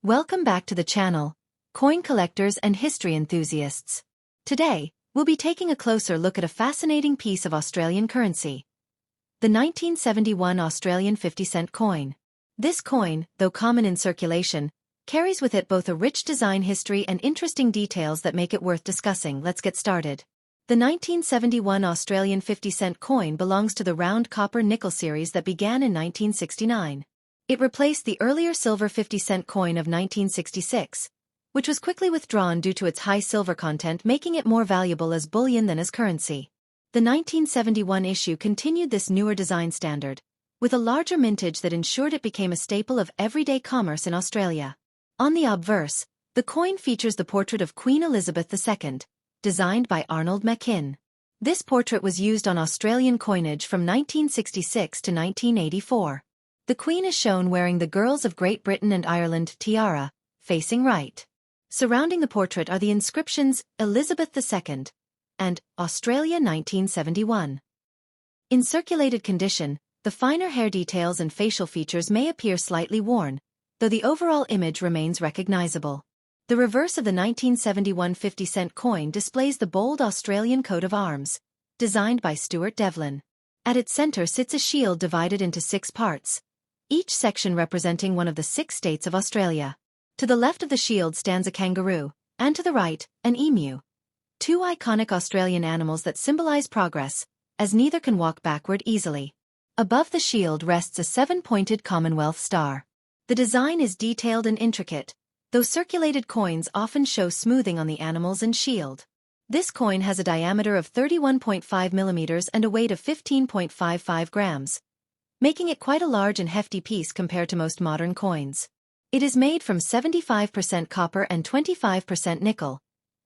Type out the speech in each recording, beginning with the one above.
Welcome back to the channel, coin collectors and history enthusiasts. Today, we'll be taking a closer look at a fascinating piece of Australian currency. The 1971 Australian 50-cent coin. This coin, though common in circulation, carries with it both a rich design history and interesting details that make it worth discussing. Let's get started. The 1971 Australian 50-cent coin belongs to the round copper-nickel series that began in 1969. It replaced the earlier silver 50-cent coin of 1966, which was quickly withdrawn due to its high silver content, making it more valuable as bullion than as currency. The 1971 issue continued this newer design standard, with a larger mintage that ensured it became a staple of everyday commerce in Australia. On the obverse, the coin features the portrait of Queen Elizabeth II, designed by Arnold Machin. This portrait was used on Australian coinage from 1966 to 1984. The Queen is shown wearing the Girls of Great Britain and Ireland tiara, facing right. Surrounding the portrait are the inscriptions Elizabeth II and Australia 1971. In circulated condition, the finer hair details and facial features may appear slightly worn, though the overall image remains recognizable. The reverse of the 1971 50-cent coin displays the bold Australian coat of arms, designed by Stuart Devlin. At its center sits a shield divided into 6 parts, each section representing one of the 6 states of Australia. To the left of the shield stands a kangaroo, and to the right, an emu. 2 iconic Australian animals that symbolize progress, as neither can walk backward easily. Above the shield rests a 7-pointed Commonwealth star. The design is detailed and intricate, though circulated coins often show smoothing on the animals and shield. This coin has a diameter of 31.5 millimeters and a weight of 15.55 grams, making it quite a large and hefty piece compared to most modern coins. It is made from 75% copper and 25% nickel,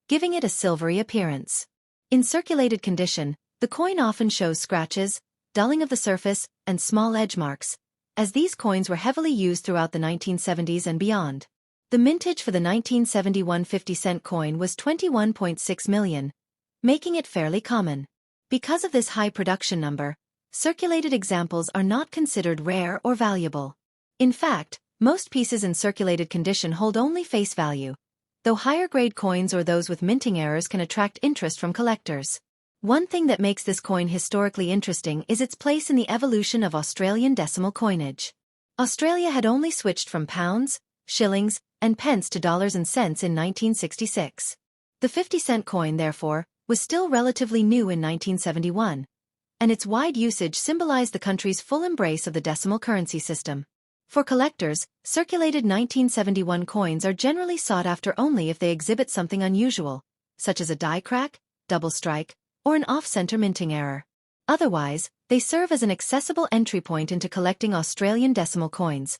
giving it a silvery appearance. In circulated condition, the coin often shows scratches, dulling of the surface, and small edge marks, as these coins were heavily used throughout the 1970s and beyond. The mintage for the 1971 50-cent coin was 21.6 million, making it fairly common. Because of this high production number, circulated examples are not considered rare or valuable. In fact, most pieces in circulated condition hold only face value, though higher-grade coins or those with minting errors can attract interest from collectors. One thing that makes this coin historically interesting is its place in the evolution of Australian decimal coinage. Australia had only switched from pounds, shillings, and pence to dollars and cents in 1966. The 50-cent coin, therefore, was still relatively new in 1971, and its wide usage symbolized the country's full embrace of the decimal currency system. For collectors, circulated 1971 coins are generally sought after only if they exhibit something unusual, such as a die crack, double strike, or an off-center minting error. Otherwise, they serve as an accessible entry point into collecting Australian decimal coins,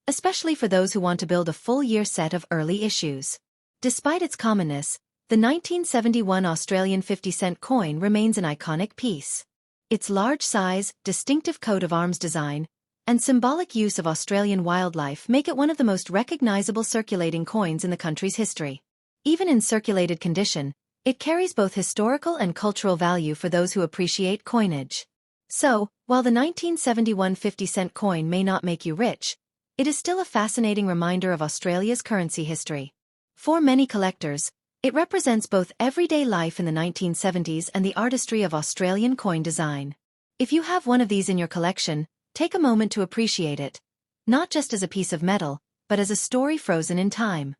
especially for those who want to build a full-year set of early issues. Despite its commonness, the 1971 Australian 50-cent coin remains an iconic piece. Its large size, distinctive coat of arms design, and symbolic use of Australian wildlife make it one of the most recognizable circulating coins in the country's history. Even in circulated condition, it carries both historical and cultural value for those who appreciate coinage. So, while the 1971 50-cent coin may not make you rich, it is still a fascinating reminder of Australia's currency history. For many collectors, it represents both everyday life in the 1970s and the artistry of Australian coin design. If you have one of these in your collection, take a moment to appreciate it, not just as a piece of metal, but as a story frozen in time.